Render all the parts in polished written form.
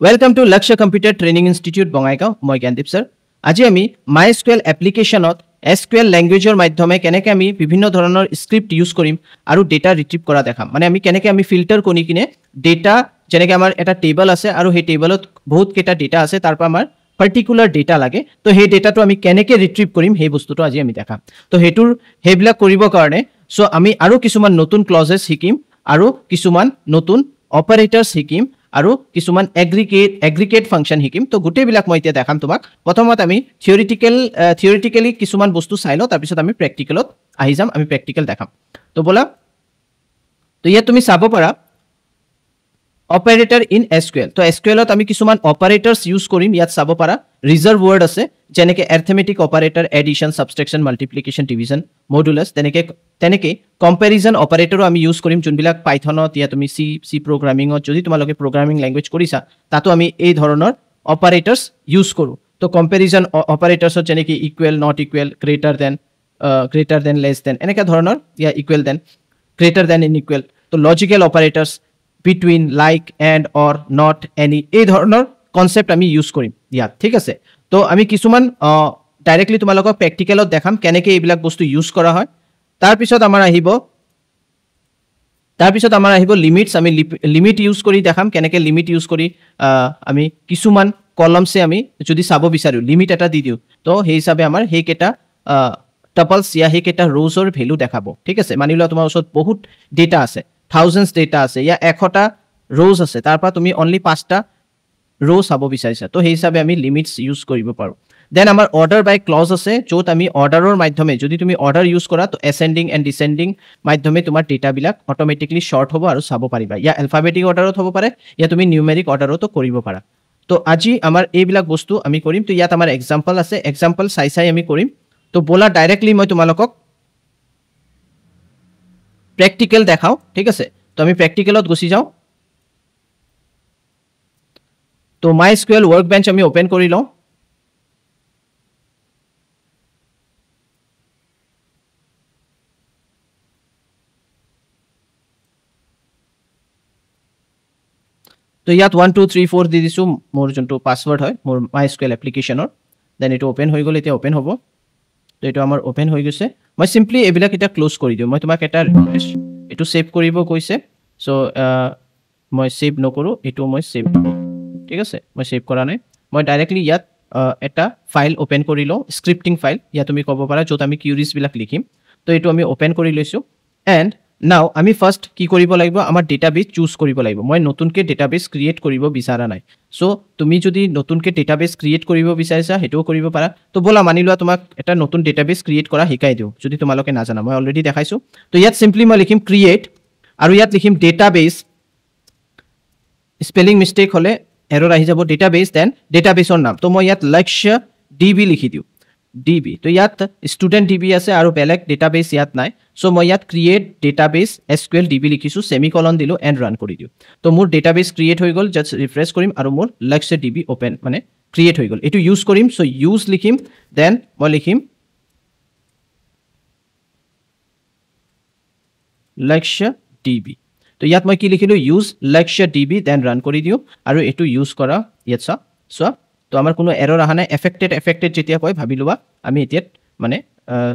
Welcome to Lakshya Computer Training Institute Bongaigaon. মই Gyandeep sir. আজি আমি MySQL এপ্লিকেশনত SQL ল্যাঙ্গুৱেজৰ মাধ্যমে কেনেকৈ আমি বিভিন্ন ধৰণৰ স্ক্ৰিপ্ট ইউজ কৰিম আৰু ডেটা ৰিট্ৰিভ কৰা দেখাম। মানে আমি কেনেকৈ আমি ফিল্টাৰ কৰি কিনে ডেটা যেনেকৈ আমাৰ এটা টেবল আছে আৰু সেই টেবলত বহুত কেইটা ডেটা আছে তাৰ পৰা আমাৰ পাৰ্টিকুলাৰ ডেটা লাগে তো সেই ডেটাটো আমি কেনেকৈ ৰিট্ৰিভ কৰিম সেই বস্তুটো আজি আমি দেখাম। তো সেইবিলাক কৰিবৰ কাৰণে সো আমি আৰু কিছুমান নতুন ক্লজেছ শিকিম আৰু কিছুমান নতুন অপাৰেটৰ্ছ শিকিম আৰু কিছুমান এগ্ৰিগেট ফাংচন শিকিম। তো গোটেইবিলাক মই এতিয়া দেখাম তোমাক। প্ৰথমত আমি থিয়ৰিটিকেলি কিছুমান বস্তু চাই লওঁ, তাৰপিছত আমি প্ৰেক্টিকেলত আহি যাম, আমি প্ৰেক্টিকেল দেখাম। তো ব'লা, তো ইয়াত তুমি চাব পাৰা অপাৰেটৰ ইন SQL। তো SQLত আমি কিছুমান অপাৰেটৰ্ছ ইউজ কৰিম। ইয়াত চাব পাৰা ৰিজাৰ্ভ ৱৰ্ড আছে, যেনেকৈ arithmetic operator, addition, subtraction, multiplication, division, modulus. তেনেকৈ কম্পেৰিজন অপাৰেটৰো আমি ইউজ কৰিম, যোনবিলাক পাইথনত या তুমি চি প্ৰগ্ৰামিঙত যদি তোমালোকে প্ৰগ্ৰামিং লেংগুৱেজ কৰিছা তাতো আমি এই ধৰণৰ অপাৰেটৰ্ছ ইউজ কৰোঁ। তো কম্পেৰিজন অপাৰেটৰ্ছত যেনেকৈ equal, not equal, greater than, less than, এনেকুৱা ধৰণৰ, equal than, greater than, inequal. তো logical operators, between, like, and, or, not, any, এই ধৰণৰ কনচেপ্ট আমি ইউজ কৰিম ইয়াত, ঠিক আছে। তো আমি কিছুমান ডাইৰেক্টলি তোমালোকক প্ৰেক্টিকেলত দেখাম কেনেকৈ এইবিলাক বস্তু ইউজ কৰা হয়। তাৰপিছত আমাৰ আহিব লিমিটছ। আমি লিমিট ইউজ কৰি দেখাম কেনেকৈ লিমিট ইউজ কৰি আমি কিছুমান কলমছে আমি যদি চাব বিচাৰোঁ, লিমিট এটা দি দিওঁ, তো সেই হিচাপে আমাৰ সেইকেইটা টাপলছ সেইকেইটা ৰ'জৰ ভেলু দেখাব, ঠিক আছে। মানি লোৱা তোমাৰ ওচৰত বহুত ডেটা আছে, থাউজেণ্ডছ ডেটা আছে, 100টা ৰ'জ আছে, তাৰ পৰা তুমি অনলি 5টা ৰ' চাব বিচাৰিছা, তো সেই হিচাপে আমি লিমিটছ ইউজ কৰিব পাৰোঁ। দেন আমাৰ অৰ্ডাৰ বাই ক্লজ আছে, য'ত আমি অৰ্ডাৰৰ মাধ্যমে যদি তুমি অৰ্ডাৰ ইউজ কৰা তো এচেণ্ডিং এণ্ড ডিচেণ্ডিং মাধ্যমে তোমাৰ ডেটাবিলাক অট'মেটিকলি শ্বৰ্ট হ'ব আৰু চাব পাৰিবা। এলফাবেটিক অৰ্ডাৰত হ'ব পাৰে, তুমি নিউমেৰিক অৰ্ডাৰতো কৰিব পাৰা। তো আজি আমাৰ এইবিলাক বস্তু আমি কৰিম। তো ইয়াত আমাৰ এক্সাম্পল আছে, এক্সাম্পল চাই আমি কৰিম। তো ব'লা ডাইৰেক্টলি মই তোমালোকক প্ৰেক্টিকেল দেখাওঁ, ঠিক আছে। তো আমি প্ৰেক্টিকেলত গুচি যাওঁ। তো MySQL ৱৰ্কবেঞ্চ আমি অ'পেন কৰি লওঁ। তো ইয়াত 1 2 3 4 দি দিছোঁ, মোৰ যোনটো পাছৱৰ্ড হয় মোৰ MySQL এপ্লিকেশ্যনৰ। দেন এইটো অ'পেন হৈ গ'ল, এতিয়া অ'পেন হ'ব। তো এইটো আমাৰ অ'পেন হৈ গৈছে। মই চিম্পলি এইবিলাক এতিয়া ক্ল'জ কৰি দিওঁ। মই তোমাক এটা এইটো ছেভ কৰিব কৈছে, চ' মই ছেভ নকৰোঁ, এইটো মই ছেভ কৰোঁ, ঠিক আছে। মই ছেভ কৰা নাই, মই ডাইৰেক্টলি ইয়াত এটা ফাইল অ'পেন কৰি লওঁ, স্ক্ৰিপ্টিং ফাইল, ইয়াত তুমি ক'ব পাৰা, য'ত আমি কিউৰিজবিলাক লিখিম। তো এইটো আমি অ'পেন কৰি লৈছোঁ। এণ্ড নাও আমি ফাৰ্ষ্ট কি কৰিব লাগিব, আমাৰ ডেটাবেছ চুজ কৰিব লাগিব। মই নতুনকৈ ডেটাবেছ ক্ৰিয়েট কৰিব বিচৰা নাই। চ' তুমি যদি নতুনকৈ ডেটাবেছ ক্ৰিয়েট কৰিব বিচাৰিছা সেইটোও কৰিব পাৰা। তো ব'লা, মানি লোৱা তোমাক এটা নতুন ডেটাবেছ ক্ৰিয়েট কৰা শিকাই দিওঁ, যদি তোমালোকে নাজানা, মই অলৰেডি দেখাইছোঁ। তো ইয়াত চিম্পলি মই লিখিম ক্ৰিয়েট, আৰু ইয়াত লিখিম ডেটাবেছ। স্পেলিং মিষ্টেক হ'লে এৰৰ আহি যাব, ডেটাবেছ, দেন ডেটাবেছৰ নাম। তো মই ইয়াত লক্ষ্য DB লিখি দিওঁ, DB। তো ইয়াত ষ্টুডেণ্ট DB আছে আৰু বেলেগ ডেটাবেছ ইয়াত নাই। চ' মই ইয়াত ক্ৰিয়েট ডেটাবেছ SQL DB লিখিছোঁ, ছেমিকলন দিলোঁ, এণ্ড ৰান কৰি দিওঁ। তো মোৰ ডেটাবেছ ক্ৰিয়েট হৈ গ'ল, জাষ্ট ৰিফ্ৰেছ কৰিম আৰু মোৰ লক্ষ্য DB অ'পেন মানে ক্ৰিয়েট হৈ গ'ল। এইটো ইউজ কৰিম, চ' ইউজ লিখিম, দেন মই লিখিম লক্ষ্য DB। তো ইয়াত মই কি লিখিলোঁ, ইউজ লক্ষ্য DB, দেন ৰান কৰি দিওঁ আৰু এইটো ইউজ কৰা ইয়াত চোৱা। তো আমাৰ কোনো এৰৰ অহা নাই। এফেক্টেড যেতিয়া কয় ভাবি লোৱা আমি এতিয়া মানে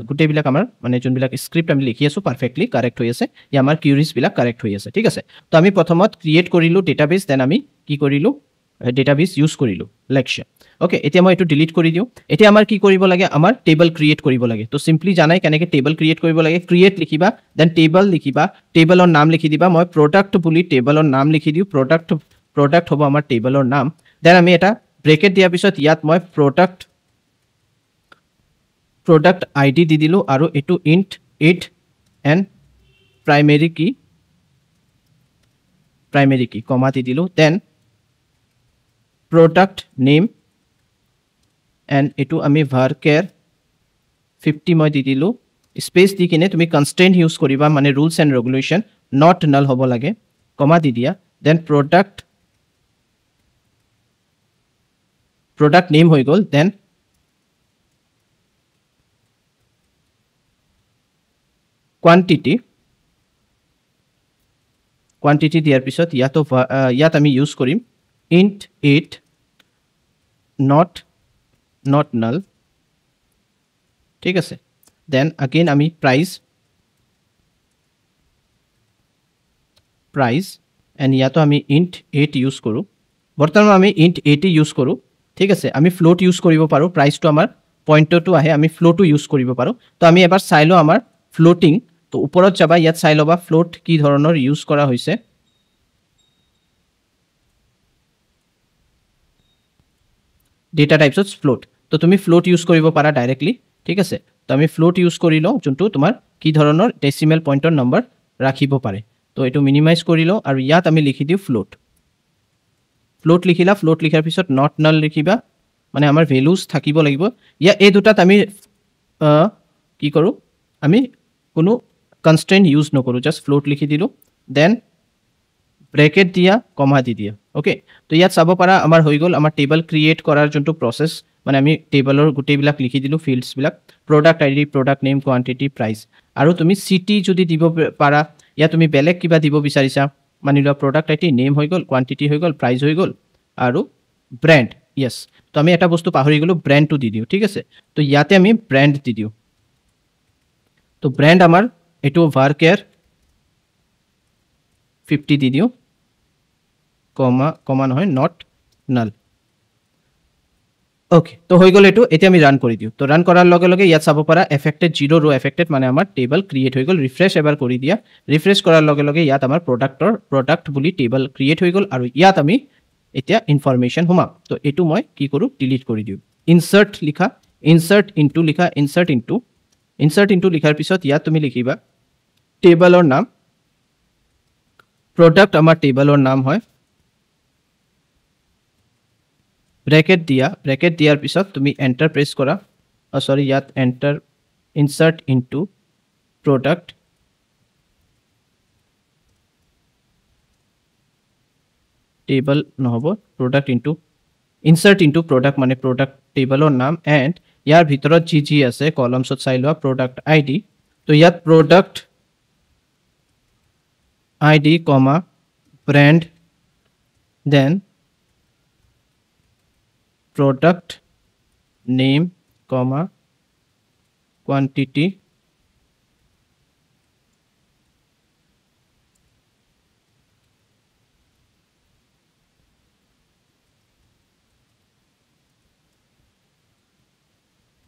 গোটেইবিলাক আমাৰ মানে যোনবিলাক স্ক্ৰিপ্ট আমি লিখি আছোঁ পাৰফেক্টলি কাৰেক্ট হৈ আছে, আমাৰ কিউৰিজবিলাক কাৰেক্ট হৈ আছে, ঠিক আছে। তো আমি প্ৰথমত ক্ৰিয়েট কৰিলোঁ ডেটাবেছ, দেন আমি কি কৰিলোঁ, ডেটাবেছ ইউজ কৰিলোঁ লক্ষ্য। অ'কে, এতিয়া মই এইটো ডিলিট কৰি দিওঁ। এতিয়া আমাৰ কি কৰিব লাগে, আমাৰ টেবল ক্ৰিয়েট কৰিব লাগে। তো চিম্পলি জানাই কেনেকৈ টেবল ক্ৰিয়েট কৰিব লাগে। ক্ৰিয়েট লিখিবা, দেন টেবল লিখিবা, টেবলৰ নাম লিখি দিবা। মই প্ৰডাক্ট বুলি টেবলৰ নাম লিখি দিওঁ, প্ৰডাক্ট হ'ব আমাৰ টেবলৰ নাম। দেন আমি এটা ব্ৰেকেট দিয়াৰ পিছত ইয়াত মই প্ৰডাক্ট ID দি দিলোঁ আৰু এইটো ইণ্ট 8 এণ্ড প্ৰাইমেৰী কি কমা দি দিলোঁ। দেন প্ৰডাক্ট নেম এণ্ড এইটো আমি varchar 50 মই দি দিলোঁ। স্পেচ দি কিনে তুমি কনষ্ট্ৰেইণ্ট ইউজ কৰিবা, মানে ৰুলছ এণ্ড ৰেগুলেশ্যন, নট নাল হ'ব লাগে, কমা দি দিয়া। দেন প্ৰডাক্ট নেম হৈ গ'ল। দেন কোৱান্টিটি দিয়াৰ পিছত ইয়াত আমি ইউজ কৰিম int 8 not null ঠিক আছে then again আমি price and ইয়াতো আমি int 8 ইউজ কৰো বৰ্তমান আমি int 8 ইউজ কৰো ঠিক আছে আমি float ইউজ কৰিব পাৰো price to আমাৰ পইন্টাৰ টু আহে আমি float ইউজ কৰিব পাৰো তো আমি এবাৰ চাইলো আমাৰ floating তো ওপৰত যাবা ইয়াত চাই লবা float কি ধৰণৰ ইউজ কৰা হৈছে data types of float তো তুমি float ইউজ কৰিব পাৰা ডাইৰেক্টলি ঠিক আছে তো আমি float ইউজ কৰিলো যোনটো তোমাৰ কি ধৰণৰ ডেসিমেল পইন্টৰ নম্বৰ ৰাখিব পাৰে তো এটো মিনিমাইজ কৰিলো আৰু ইয়াত আমি লিখি দিও float লিখিলা float লিখাৰ পিছত not null লিখিবা মানে আমাৰ ভ্যালুজ থাকিব লাগিব ইয়া এই দুটাত আমি কি কৰো আমি কোনো কনস্ট্ৰেইন ইউজ নকৰো জাস্ট float লিখি দিলো দেন ব্ৰেকেট দিয়া কমা দি দিয়া ওকে তো ইয়াত চাব পাৰা আমাৰ হৈ গল আমাৰ টেবল ক্ৰিয়েট কৰাৰ যোনটো প্ৰসেস মানে আমি টেবলৰ গুটেবিলাক লিখি দিলো ফিল্ডস বিলাক product ID product name quantity price আৰু তুমি সিটি যদি দিব পাৰা ইয়া তুমি বেলেগ কিবা দিব বিচাৰিছা মানি লোৱা প্ৰডাক্ট আইডি নেম হৈ গল কোয়ান্টিটি হৈ গল প্ৰাইস হৈ গল আৰু ব্ৰ্যান্ড ইয়েস তো আমি এটা বস্তু পাহৰি গলো ব্র্যান্ড টু দি দিও ঠিক আছে তো ইয়াতে আমি ব্র্যান্ড দি দিও তো ব্র্যান্ড আমাৰ এটো varchar 50 দি দিও কমা নহয় not null ওকে তো হৈ গল এটো এতিয়া আমি রান কৰি দিও তো ৰান কৰাৰ লগে লগে ইয়াত চাব পাৰা এফেক্টেড 0 ৰো এফেক্টেড মানে আমাৰ টেবল ক্ৰিয়েট হৈ গল ৰিফ্ৰেশ এবাৰ কৰি দিয়া ৰিফ্ৰেশ কৰাৰ লগে লগে ইয়াত আমাৰ প্ৰডাক্ট বুলি টেবল ক্ৰিয়েট হৈ গল আৰু ইয়াত আমি এতিয়া ইনফৰমেশন হুমাম তো এটো মই কি কৰো ডিলিট কৰি দিও ইনসাৰ্ট লিখা ইনসাৰ্ট ইনটু লিখাৰ পিছত ইয়াত তুমি লিখিবা টেবলৰ নাম প্ৰডাক্ট আমাৰ টেবলৰ নাম হয় ব্ৰ্যাকেট দিয়াৰ পিছত তুমি এন্টাৰ প্ৰেছ কৰা সৰি ইয়াত এন্টাৰ ইনসাৰ্ট ইনটু প্ৰডাক্ট টেবল নহব প্ৰডাক্ট ইনটু ইনসাৰ্ট ইনটু প্ৰডাক্ট মানে প্ৰডাক্ট টেবলৰ নাম এন্ড ইয়াৰ ভিতৰত জি আছে কলমছত চাই লোৱা প্ৰডাক্ট আইডি তো ইয়াত product ID comma brand then product name comma quantity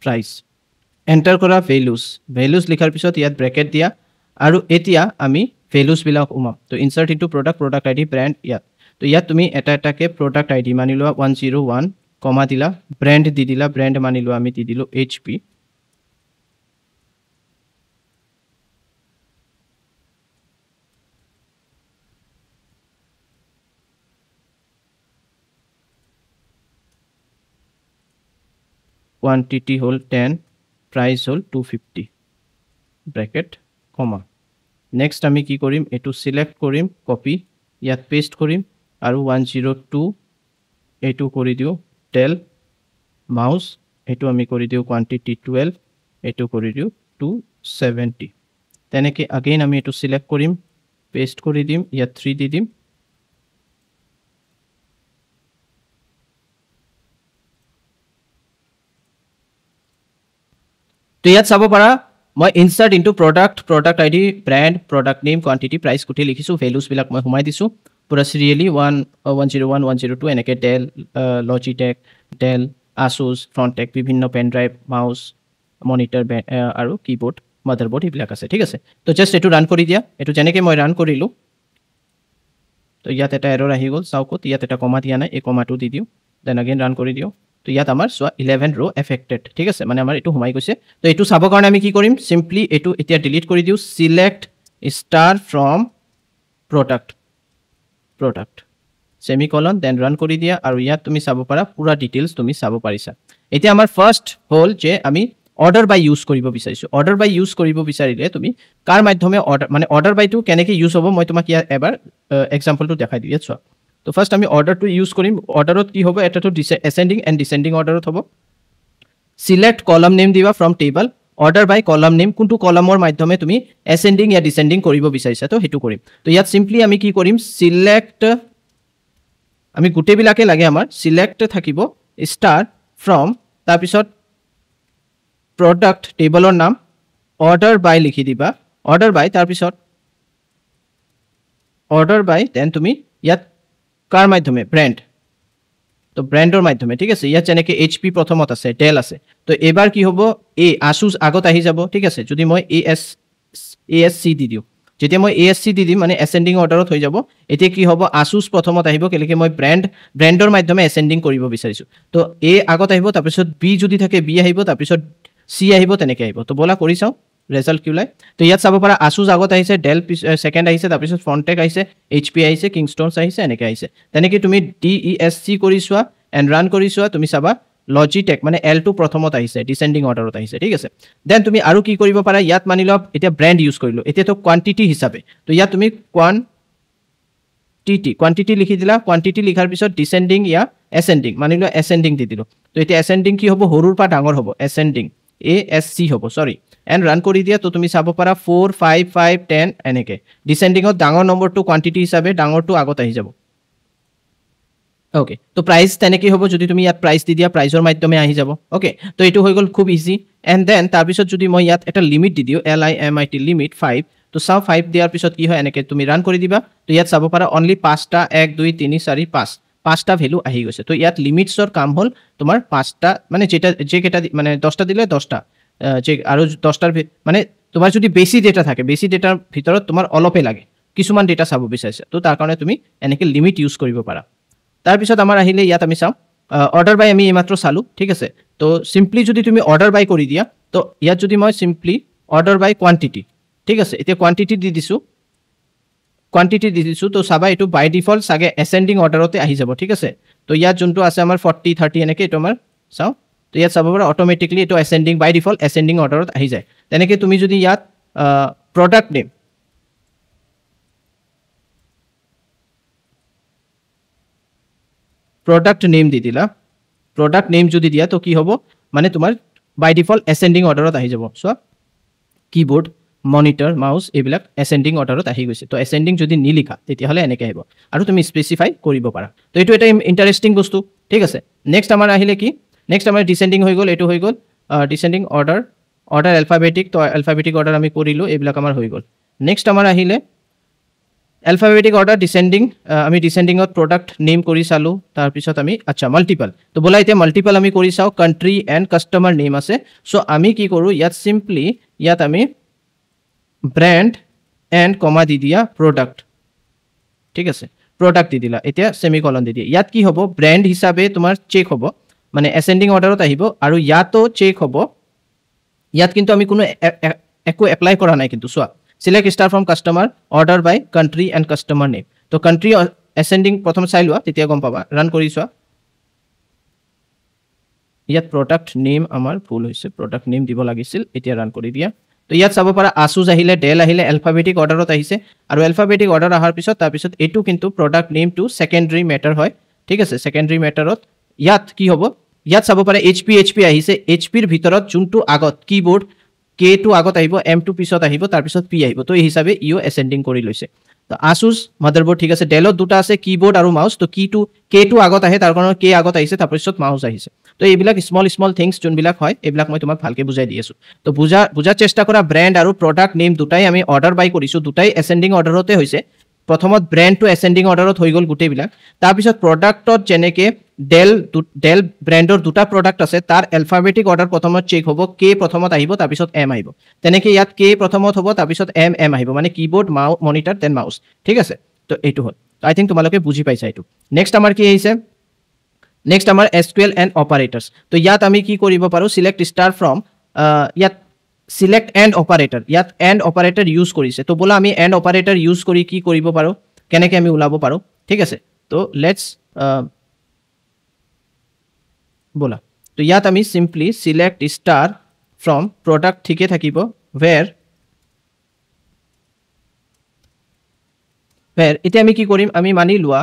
price enter কৰা values লিখাৰ পিছত ইয়াত ব্ৰেকেট দিয়া আৰু এতিয়া আমি values বিলাক উমাম তো insert into product id brand ইয়াত তো ইয়াত তুমি এটা এটাকে product id মানি লোৱা 101 কমা দিলা ব্র্যান্ড দি দিলা ব্র্যান্ড মানি লো আমি দি দিলো HP কোয়ান্টিটি হল 10 প্রাইস হল 250 ব্র্যাকেট কমা নেক্সট আমি কি কৰিম এটো সিলেক্ট কৰিম কপি ইয়াত পেস্ট কৰিম আৰু 102 এটো কৰি দিও টেল মাউস এটো আমি কৰি দিও কোয়ান্টিটি 12 এটো কৰি দিও 270 তেনেকে अगेन আমি এটো সিলেক্ট কৰিম পেস্ট কৰি দিম ইয়াত 3 দি দিম তো ইয়াত চাব পাৰা মই insert into product ID brand product name quantity price কুটি লিখিছো ভ্যালুজ বিলাক মই হুমাই দিছো পুরা সিরিয়ালি 101 102 এনেকে Dell Logitech Dell Asus Frontech বিভিন্ন পেন ড্রাইভ মাউস মনিটর আৰু কিবোৰ্ড মাদাৰবোৰ্ড এইবিলাক আছে ঠিক আছে তো জাস্ট এটো ৰান কৰি দিয়া এটো জেনেকে মই ৰান কৰিলো তো ইয়াত এটা এরর আহি গল সাউকত ইয়াত এটা কমা দিয়া নাই এই কমাটো দি দিও দেন अगेन রান কৰি দিও তো ইয়াত আমাৰ 11 ৰো এফেক্টেড ঠিক আছে মানে আমাৰ এটো হুমাই গৈছে তো এটো চাবৰ কাৰণে আমি কি কৰিম সিম্পলি এটো এতিয়া ডিলিট কৰি দিও select star from product semicolon then run কৰি দিয়া আৰু ইয়াত তুমি চাব পাৰা পুৰা ডিটেইলস তুমি চাব পাৰিছা এতিয়া আমাৰ ফাৰ্স্ট হল যে আমি অৰ্ডাৰ বাই ইউজ কৰিব বিচাৰিছো অৰ্ডাৰ বাই ইউজ কৰিব বিচাৰিলে তুমি কাৰ মাধ্যমে অৰ্ডাৰ মানে অৰ্ডাৰ বাইটো কেনেকে ইউজ হ'ব মই তোমাক ইয়া এবাৰ এক্সাম্পলটো দেখাই দিও চোৱা তো ফাৰ্স্ট আমি অৰ্ডাৰটো ইউজ কৰিম অর্ডারত কি হ'ব এটাটো অ্যাসেন্ডিং এন্ড ডিসেন্ডিং অর্ডারত হ'ব সিলেক্ট কলাম নেম দিবা from table order by column name কোনটো কলামৰ মাধ্যমে তুমি অ্যাসেন্ডিং या ডিসেন্ডিং কৰিব বিচাৰিছা তো হেতু কৰিম তো ইয়াত সিম্পলি আমি কি কৰিম সিলেক্ট আমি গোটেইবিলাকে লাগে আমাৰ সিলেক্ট থাকিব ষ্টাৰ ফ্ৰম তাৰপিছত প্ৰডাক্ট টেবলৰ নাম অৰ্ডাৰ বাই লিখি দিবা অৰ্ডাৰ বাই তাৰপিছত অৰ্ডাৰ বাই দেন তুমি ইয়াত কাৰ মাধ্যমে ব্ৰেণ্ড তো ব্ৰেণ্ডৰ মাধ্যমে ঠিক আছে ইয়াত যেনেকৈ HP প্ৰথমত আছে ডেল আছে তো এবাৰ কি হ'ব ASUS আগত আহি যাব ঠিক আছে যদি মই ASC দি দিওঁ যেতিয়া মই ASC দি দিম মানে এসেন্ডিং অৰ্ডাৰত হৈ যাব এতিয়া কি হ'ব ASUS প্ৰথমত আহিব কেলেকে মই ব্ৰেণ্ডৰ মাধ্যমে এসেন্ডিং কৰিব বিচাৰিছোঁ তো A আগত আহিব তাৰপিছত B যদি থাকে B আহিব তাৰপিছত C আহিব তেনেকৈ আহিব তো বলা কৰি চাওঁ ৰেজাল্ট কি ওলাই তো ইয়াত চাব পাৰা ASUS আগত আহিছে ডেল সেকেন্ড আহিছে তাৰপিছত ফ্ৰণ্টেক আহিছে HP আহিছে কিংষ্টনছ আহিছে এনেকৈ আহিছে তেনেকৈ তুমি DESC কৰি চোৱা এণ্ড ৰান কৰি চোৱা তুমি চাবা লজিটেক মানে L2 প্ৰথমত আহিছে ডিসেন্ডিং অৰ্ডাৰত আহিছে ঠিক আছে দেন তুমি আৰু কি কৰিব পাৰা ইয়াত মানি লওক এতিয়া ব্ৰেণ্ড ইউজ কৰিলো এতিয়া তো কোৱান্টিটি হিচাপে তো ইয়াত তুমি কোৱান্টিটি লিখি দিলা কোৱান্টিটি লিখাৰ পিছত ডিসেন্ডিং ইয়া এসেন্ডিং মানি লোৱা এসেন্ডিং দি দিলো তো এতিয়া এসেন্ডিং কি হ'ব সৰুৰ পৰা ডাঙৰ হ'ব এসেন্ডিং ASC হ'ব সৰি এণ্ড ৰান কৰি দিয়া তো তুমি চাব পাৰা 4 5 5 10 এনেকৈ ডিসেন্ডিঙত ডাঙৰ নম্বৰটো কোৱান্টিটি হিচাপে ডাঙৰটো আগত আহি যাব ওকে তো প্ৰাইস তেনেকৈ হ'ব যদি তুমি ইয়াত প্ৰাইস দি দিয়া প্ৰাইসৰ মাধ্যমে আহি যাব ওকে তো এইটো হৈ গ'ল খুব ইজি এণ্ড দেন তাৰপিছত যদি মই ইয়াত এটা লিমিট দি দিওঁ LIMIT লিমিট 5 তো চাও 5 দিয়াৰ পিছত কি হয় এনেকৈ তুমি ৰান কৰি দিবা তো ইয়াত চাব পাৰা অনলি 5টা 1 2 3 4 5 5টা ভ্যালু আহি গৈছে তো ইয়াত লিমিটছৰ কাম হ'ল তোমাৰ 5টা মানে যেটা মানে 10টা দিলে 10টা যে আৰু 10টাৰ মানে তোমাৰ যদি বেছি ডেটা থাকে বেছি ডেটাৰ ভিতৰত তোমাৰ অলপে লাগে কিছুমান ডেটা চাব বিচাৰিছে তো তাৰ কাৰণে তুমি এনেকৈ লিমিট ইউজ কৰিব পাৰা তাৰপিছত আমাৰ আহিলে ইয়াত আমি চাওঁ অৰ্ডাৰ বাই আমি এইমাত্ৰ চালোঁ ঠিক আছে তো সিম্পলি যদি তুমি অৰ্ডাৰ বাই কৰি দিয়া তো ইয়াত যদি মই সিম্পলি অৰ্ডাৰ বাই কোৱান্টিটি ঠিক আছে এতিয়া কোৱান্টিটি দি দিছোঁ তো চাবা এইটো বাই ডিফল্ট চাগে এসেন্ডিং অৰ্ডাৰতে আহি যাব ঠিক আছে তো ইয়াত যোনটো আছে আমাৰ 40 30 এনেকৈ এইটো আমাৰ চাওঁ তো ইয়াত চাব পাৰা অটোমেটিকলি এইটো এসেন্ডিং বাই ডিফল্ট এসেন্ডিং অৰ্ডাৰত আহি যায় তেনেকৈ তুমি যদি ইয়াত প্ৰডাক্ট নেম দি দিলা প্ৰডাক্ট নেম যদি দিয়া তো কি হ'ব মানে তোমাৰ বাই ডিফল্ট এসেন্ডিং অৰ্ডাৰত আহি যাব চোৱা কিবোৰ্ড মনিটৰ মাউস এইবিলাক এসেন্ডিং অৰ্ডাৰত আহি গৈছে তো এসেন্ডিং যদি নিলিখা তেতিয়াহ'লে এনেকৈ আহিব আৰু তুমি স্পেচিফাই কৰিব পাৰা তো এইটো এটা ইণ্টাৰেষ্টিং বস্তু ঠিক আছে নেক্সট আমাৰ আহিলে কি নেক্সট আমাৰ ডিসেন্ডিং হৈ গ'ল এইটো হৈ গ'ল ডিসেন্ডিং অৰ্ডাৰ এলফাবেটিক তো এলফাবেটিক অৰ্ডাৰ আমি কৰিলোঁ এইবিলাক আমাৰ হৈ গ'ল নেক্সট আমাৰ আহিলে এলফাবেটিক অৰ্ডাৰ ডিসেন্ডিং আমি ডিসেন্ডিঙত প্ৰডাক্ট নেম কৰি চালোঁ তাৰপিছত আমি আচ্ছা মাল্টিপল তো বলা এতিয়া মাল্টিপল আমি কৰি চাওঁ কাণ্ট্ৰি এণ্ড কাষ্টমাৰ নেম আছে চ' আমি কি কৰোঁ ইয়াত সিম্পলি ইয়াত আমি ব্ৰেণ্ড এণ্ড কমা দি দিয়া প্ৰডাক্ট ঠিক আছে প্ৰডাক্ট দি দিলা এতিয়া সেমিকলন দি দিয়া ইয়াত কি হ'ব ব্ৰেণ্ড হিচাপে তোমাৰ চেক হ'ব মানে এসেন্ডিং অৰ্ডাৰত আহিব আৰু ইয়াতো চেক হ'ব ইয়াত কিন্তু আমি কোনো একো এপ্লাই কৰা নাই কিন্তু চোৱা select star from customer order by country and customer name তো কাণ্ট্ৰি এসেন্ডিং প্ৰথম চাই লোৱা তেতিয়া গম পাবা ৰান কৰি চোৱা ইয়াত প্ৰডাক্ট নেম আমাৰ ভুল হৈছে প্ৰডাক্ট নেম দিব লাগিছিল এতিয়া ৰান কৰি দিয়া তো ইয়াত চাব পাৰা ASUS আহিলে ডেল আহিলে এলফাবেটিক অৰ্ডাৰত আহিছে আৰু এলফাবেটিক অৰ্ডাৰ অহাৰ পিছত তাৰপিছত এইটো কিন্তু প্ৰডাক্ট নেমটো সেকেন্ডাৰী মেটাৰ হয় ঠিক আছে সেকেন্ডাৰী মেটাৰত ইয়াত কি হ'ব ইয়াত চাব পাৰা HP আহিছে HPৰ ভিতৰত যোনটো আগত কিবোৰ্ড K2 আগত আহিব M2 পিছত আহিব তাৰপিছত P আহিব তো এই হিচাপে ইও এসেন্ডিং কৰি লৈছে তো ASUS মাদাৰবোৰ্ড ঠিক আছে ডেলত দুটা আছে কিবোৰ্ড আৰু মাউস তো K2 আগত আহে তাৰ কাৰণে K আগত আহিছে তাৰপিছত মাউস আহিছে তো এইবিলাক স্মল থিংছ যোনবিলাক হয় এইবিলাক মই তোমাক ভালকৈ বুজাই দি আছোঁ তো বুজাৰ চেষ্টা কৰা ব্ৰেণ্ড আৰু প্ৰডাক্ট নেম দুটাই আমি অৰ্ডাৰ বাই কৰিছোঁ দুটাই এসেন্ডিং অৰ্ডাৰতে হৈছে প্ৰথমত ব্ৰেণ্ডটো এসেন্ডিং অৰ্ডাৰত হৈ গ'ল গোটেইবিলাক তাৰপিছত প্ৰডাক্টত যেনেকৈ ডেল ব্ৰেণ্ডৰ দুটা প্ৰডাক্ট আছে তাৰ এলফাবেটিক অৰ্ডাৰ প্ৰথমত চেক হ'ব K প্ৰথমত আহিব তাৰপিছত M আহিব তেনেকৈ ইয়াত K প্ৰথমত হ'ব তাৰপিছত M আহিব মানে কিবোৰ্ড মনিটৰ দেন মাউস ঠিক আছে তো এইটো হ'ল আই থিংক তোমালোকে বুজি পাইছা এইটো নেক্সট আমাৰ কি আহিছে নেক্সট আমাৰ SQL এণ্ড অপাৰেটৰ্ছ তো ইয়াত আমি কি কৰিব পাৰোঁ সিলেক্ট ষ্টাৰ ফ্ৰম ইয়াত সিলেক্ট এণ্ড অপাৰেটৰ ইয়াত এণ্ড অপাৰেটৰ ইউজ কৰিছে তো বলা আমি এণ্ড অপাৰেটৰ ইউজ কৰি কি কৰিব পাৰোঁ কেনেকৈ আমি ওলাব পাৰোঁ ঠিক আছে তো লেটছ বলা তো ইয়াত আমি simply select star from product ঠিকে থাকিব where এতিয়া আমি কি কৰিম আমি মানি লোৱা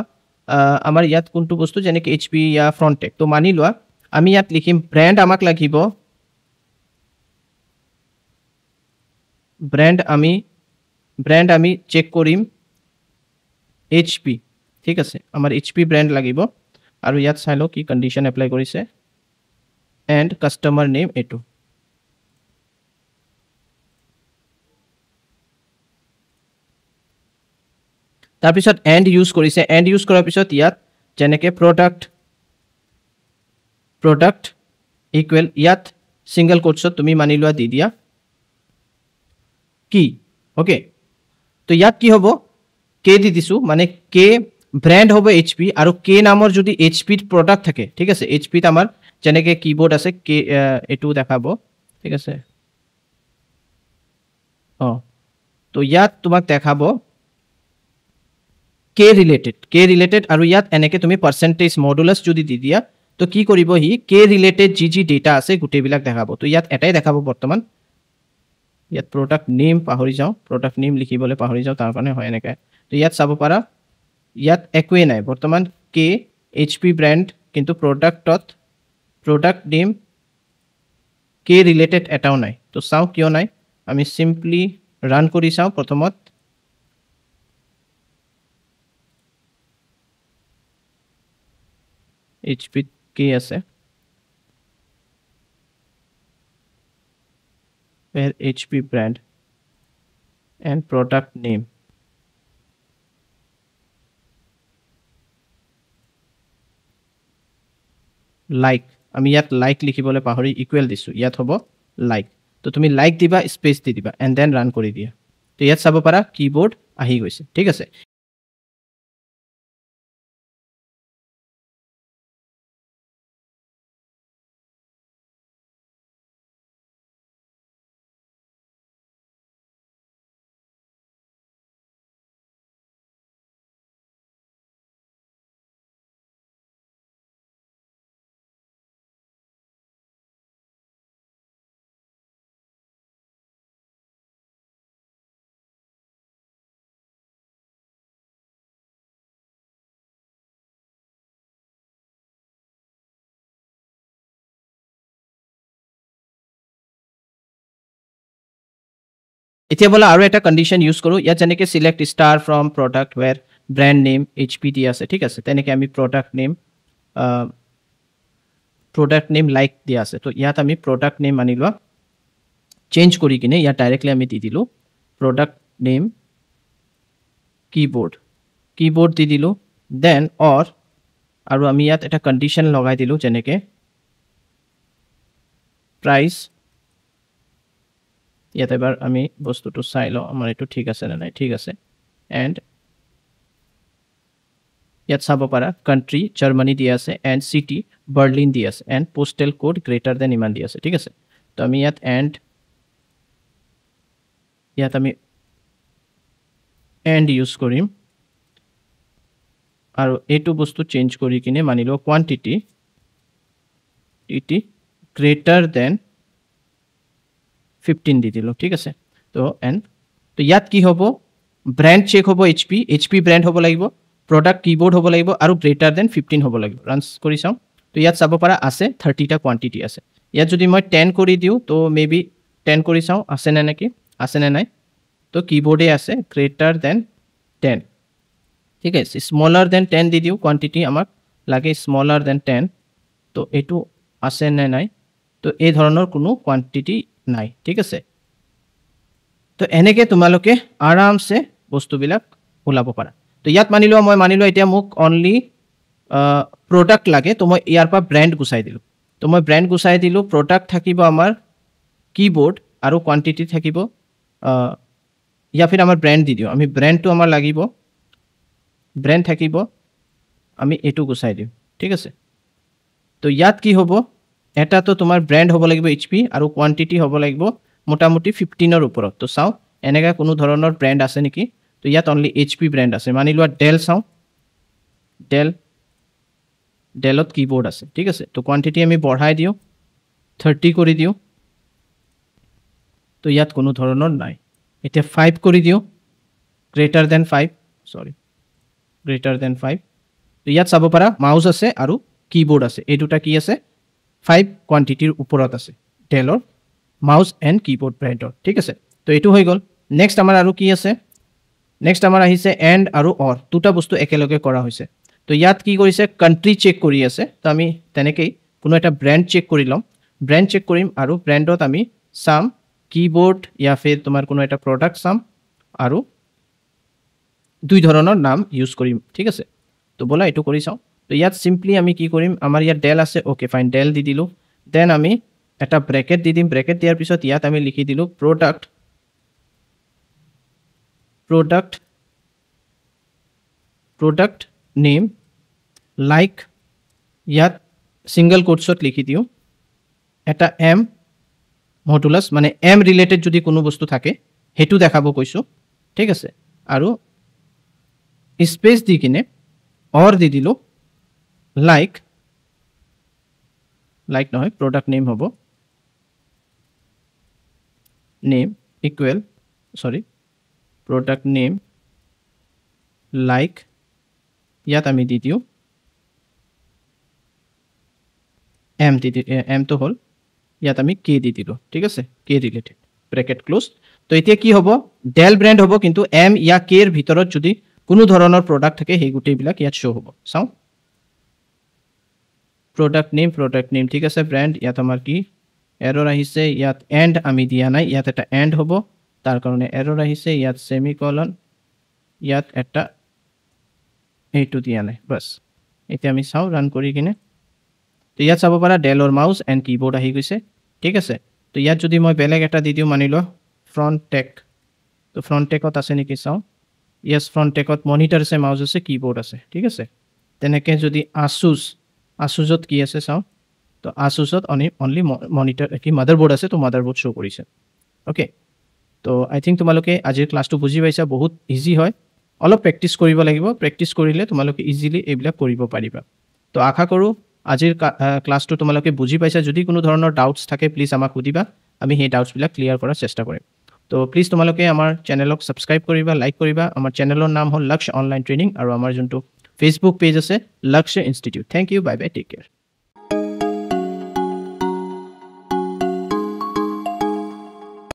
আমাৰ ইয়াত কোনটো বস্তু যেনেকৈ HP या ফ্ৰণ্টেক তো মানি লোৱা আমি ইয়াত লিখিম ব্ৰেণ্ড আমাক লাগিব ব্ৰেণ্ড আমি চেক কৰিম HP ঠিক আছে আমাৰ HP ব্ৰ্যান্ড লাগিব আৰু ইয়াত চাই লও কি কন্ডিশন এপ্লাই কৰিছে and customer name এটো তাৰ পিছত and ইউজ কৰিছে and ইউজ কৰাৰ পিছত ইয়াত যেনেকে product equal ইয়াত single quotes তুমি মানি লোৱা দি দিয়া কি ওকে তো ইয়াত কি হ'ব কে দি দিছো মানে কে ব্র্যান্ড হ'ব HP আৰু কে নামৰ যদি HP প্ৰডাক্ট থাকে ঠিক আছে HP ত আমাৰ যেনেকে কিবোৰ্ড আছে কে এটো দেখাব ঠিক আছে তো ইয়াত তোমাক দেখাব কে ৰিলেটেড আৰু ইয়াত এনেকে তুমি পাৰ্সেন্টেজ মডুলাস যদি দি দিয়া তো কি কৰিব হি কে ৰিলেটেড জি ডেটা আছে গুটেবিলাক দেখাব তো ইয়াত এটাই দেখাব বৰ্তমান ইয়াত প্ৰডাক্ট নেম পাহৰি যাও প্ৰডাক্ট নেম লিখিবলৈ পাহৰি যাও তাৰ কাৰণে হয় এনেকা তো ইয়াত চাব পাৰা ইয়াত একোৱে নাই বৰ্তমান কে HP ব্ৰ্যান্ড কিন্তু প্ৰডাক্ট নেম কে ৰিলেটেড এটাও নাই তো চাও কিয় নাই আমি সিম্পলি ৰান কৰি চাও প্ৰথমত HP কি আছে where HP brand and product name like আমি ইয়াত like লিখিবলৈ পাহৰি ইকুৱেল দিছো ইয়াত হ'ব like তো তুমি like দিবা স্পেস দি দিবা and then run কৰি দিয়া তো ইয়াত চাব পাৰা কিবোৰ্ড আহি গৈছে ঠিক আছে এতিয়া বলা আৰু এটা কন্ডিশন ইউজ কৰো ইয়াত যেনেকে select star from product where brand name HP দি আছে ঠিক আছে তেনেকে আমি প্ৰডাক্ট নেম লাইক দি আছে তো ইয়াত আমি প্ৰডাক্ট নেম মানি লোৱা চেঞ্জ কৰি কিনে ইয়াত ডাইৰেক্টলি আমি দি দিলো প্ৰডাক্ট নেম কিবোৰ্ড দি দিলো দেন অৰ আৰু আমি ইয়াত এটা কন্ডিশন লগাই দিলো যেনেকে প্ৰাইস ইয়াত এবাৰ আমি বস্তুটো চাই লও আমাৰ এটো ঠিক আছে না নাই ঠিক আছে এন্ড ইয়াত চাব পাৰা কান্ট্ৰি জাৰ্মানী দি আছে এন্ড সিটি বাৰ্লিন দি আছে and postal code greater than ইমান দি আছে ঠিক আছে তো আমি ইয়াত আমি এন্ড ইউজ কৰিম আৰু এটো বস্তু চেঞ্জ কৰি কিনে মানি লও কোৱান্টিটি গ্ৰেটাৰ দেন 15 দি দিলো ঠিক আছে তো ইয়াত কি হ'ব ব্র্যান্ড চেক হ'ব HP ব্র্যান্ড হ'ব লাগিব প্ৰডাক্ট কিবোৰ্ড হ'ব লাগিব আৰু গ্ৰেটাৰ দেন 15 হ'ব লাগিব ৰান কৰি চাও তো ইয়াত চাব পাৰা আছে 30 টা কোৱান্টিটি আছে ইয়াত যদি মই 10 কৰি দিও তো মেবি 10 কৰি চাও আছে না নেকি আছে না নাই তো কিবোৰ্ডে আছে গ্ৰেটাৰ দেন 10 ঠিক আছে স্মলাৰ দেন 10 দি দিও কোৱান্টিটি আমাক লাগে স্মলাৰ দেন 10 তো এটো আছে না নাই তো এই ধৰণৰ কোনো কোৱান্টিটি নাই ঠিক আছে তো এনেকে তোমালোকে আৰামসে বস্তুবিলাক ওলাব পাৰা তো ইয়াত মানি লোৱা এতিয়া মোক অনলি প্ৰডাক্ট লাগে তো মই ইয়াৰ পৰা ব্ৰ্যান্ড গুছাই দিলো তো মই ব্ৰ্যান্ড গুছাই দিলো প্ৰডাক্ট থাকিব আমাৰ কিবোৰ্ড আৰু কোৱান্টিটি থাকিব ইয়া ফিৰ আমাৰ ব্ৰ্যান্ড দি দিও আমি ব্ৰ্যান্ডটো আমাৰ লাগিব ব্র্যান্ড থাকিব আমি এটো গুছাই দিও ঠিক আছে তো ইয়াত কি হ'ব এটা তো তোমাৰ ব্ৰ্যান্ড হ'ব লাগিব HP আৰু কোৱান্টিটি হ'ব লাগিব মোটামুটি 15 ৰ ওপৰত তো চাও এনেকা কোনো ধৰণৰ ব্ৰ্যান্ড আছে নেকি তো ইয়াত অনলি HP ব্ৰ্যান্ড আছে মানি লোৱা ডেল চাও ডেলত কিবোৰ্ড আছে ঠিক আছে তো কোৱান্টিটি আমি বঢ়াই দিও 30 কৰি দিও তো ইয়াত কোনো ধৰণৰ নাই এতিয়া 5 কৰি দিও গ্ৰেটাৰ দেন 5 তো ইয়াত চাব পাৰা মাউস আছে আৰু কিবোৰ্ড আছে এই দুটা কি আছে 5 কোৱান্টিটিৰ ওপৰত আছে ডেলৰ মাউস এন্ড কিবোৰ্ড ব্ৰ্যান্ডৰ ঠিক আছে তো এটো হৈ গল নেক্সট আমাৰ আৰু কি আছে নেক্সট আমাৰ আহিছে এণ্ড আৰু অৰ, দুটা বস্তু একেলগে কৰা হৈছে। তো ইয়াত কি কৰিছে, কাণ্ট্ৰি চেক কৰি আছে। তো আমি তেনেকেই কোনো এটা ব্ৰেণ্ড চেক কৰি ল'ম, ব্ৰেণ্ড চেক কৰিম আৰু ব্ৰেণ্ডত আমি চাম কিবৰ্ড ইয়া ফিৰ তোমাৰ কোনো এটা প্ৰডাক্ট চাম আৰু দুই ধৰণৰ নাম ইউজ কৰিম, ঠিক আছে। তো ব'লা এইটো কৰি চাওঁ। তো ইয়াত চিম্পলি আমি কি কৰিম, আমাৰ ইয়াত ডেল আছে, অ'কে ফাইন, ডেল দি দিলোঁ। দেন আমি এটা ব্ৰেকেট দি দিম, ব্ৰেকেট দিয়াৰ পিছত ইয়াত আমি লিখি দিলোঁ প্ৰডাক্ট নেম লাইক, ইয়াত ছিংগল কোটছত লিখি দিওঁ এটা এম মডুলাছ, মানে এম ৰিলেটেড যদি কোনো বস্তু থাকে সেইটো দেখাব কৈছোঁ, ঠিক আছে। আৰু স্পেচ দি কিনে অৰ দি দিলোঁ লাইক নহয়, প্ৰডাক্ট নেম হ'ব, name equal, product name like, ইয়াত আমি দি দিওঁ এম দি দিওঁ, এমটো হ'ল ইয়াত আমি কে দি দিলোঁ, ঠিক আছে, কে ৰিলেটেড, ব্ৰেকেট ক্লোজ। তো এতিয়া কি হ'ব, ডেল ব্ৰেণ্ড হ'ব, কিন্তু এম ইয়া কেৰ ভিতৰত যদি কোনো ধৰণৰ প্ৰডাক্ট থাকে সেই গোটেইবিলাক ইয়াত শ্ব' হ'ব। চাওঁ প্ৰডাক্ট নেম, ঠিক আছে, ব্ৰেণ্ড, ইয়াত আমাৰ কি এৰৰ আহিছে, ইয়াত এণ্ড আমি দিয়া নাই, ইয়াত এটা এণ্ড হ'ব, তাৰ কাৰণে এৰৰ আহিছে, ইয়াত ছেমিকলন, ইয়াত এটা এইটো দিয়া নাই, বাছ। এতিয়া আমি চাওঁ ৰান কৰি কিনে, তো ইয়াত চাব পাৰা ডেলৰ মাউচ এণ্ড কিবৰ্ড আহি গৈছে, ঠিক আছে। তো ইয়াত যদি মই বেলেগ এটা দি দিওঁ, মানি লোৱা ফ্ৰণ্ট টেক, তো ফ্ৰণ্ট টেকত আছে নেকি চাওঁ, য়েছ ফ্ৰণ্ট টেকত মনিটৰ আছে, মাউচ আছে, কিবৰ্ড আছে, ঠিক আছে। তেনেকৈ যদি আছুজত কি আছে চাওঁ, তো আছুজত অনলি মনিটৰ কি মাদাৰবৰ্ড আছে, তো মাদাৰবৰ্ড শ্ব' কৰিছে, অ'কে। তো আই থিংক তোমালোকে আজিৰ ক্লাছটো বুজি পাইছা, বহুত ইজি হয়, অলপ প্ৰেক্টিছ কৰিব লাগিব, প্ৰেক্টিছ কৰিলে তোমালোকে ইজিলি এইবিলাক কৰিব পাৰিবা। তো আশা কৰোঁ আজিৰ ক্লাছটো তোমালোকে বুজি পাইছা। যদি কোনো ধৰণৰ ডাউটছ থাকে প্লিজ আমাক সুধিবা, আমি সেই ডাউটছবিলাক ক্লিয়াৰ কৰাৰ চেষ্টা কৰিম। তো প্লিজ তোমালোকে আমাৰ চেনেলক ছাবস্ক্ৰাইব কৰিবা, লাইক কৰিবা। আমাৰ চেনেলৰ নাম হ'ল লক্ষ্য অনলাইন ট্ৰেইনিং আৰু আমাৰ যোনটো ফেচবুক পেজ আছে Lakshya institute. Thank you, bye bye, take care.